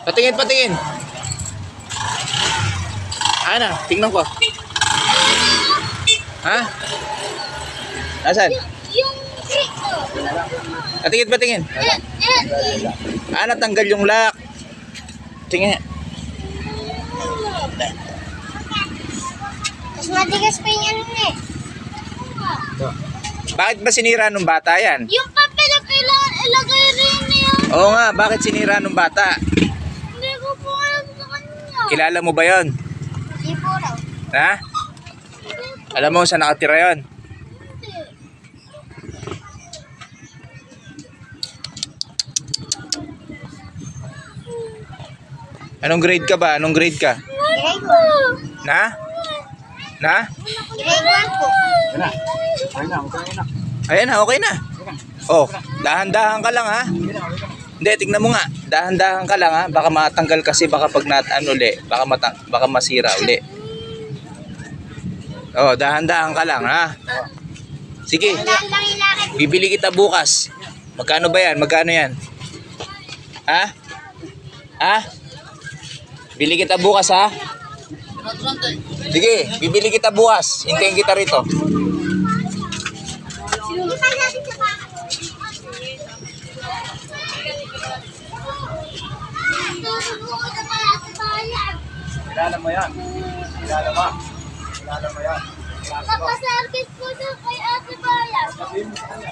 Patingin, patingin. Ano? Tingnan ko. Ha? Nasaan? Yung trick ko. Patingin, patingin. Ah, natanggal yung lock. Tingin. Mas matigas pa yung ano eh. Bakit ba sinira nung bata yan? Yung papel na ilagay rin yun. Oo nga, bakit sinira nung bata? Hindi ko po alam sa kanya. Kilala mo ba yon? Hindi po raw. Ha? Alam mo saan nakatira yon? Hindi. Anong grade ka ba? Anong grade ka? Grade 1. Na? Na? Grade 1 po. Ayan na, okay na. Oh, dahan-dahan ka lang ha. Hindi, tignan mo nga. Dahan-dahan ka lang ha. Baka matanggal kasi, baka pag uli, baka masira uli. Oh, dahan-dahan ka lang ha. Sige, Lang ilakad. bibili kita bukas. Magkano ba yan? Magkano yan? Ha? Ha? Bili kita bukas ha? Sige, bibili kita bukas. Hintayin kita rito. Hindi pa natin sa baka. Kilala mo yan. Kilala mo. Kilala mo yan. Magpa-service po doon kay Ate Bayan. Sabihin mo sa kanya.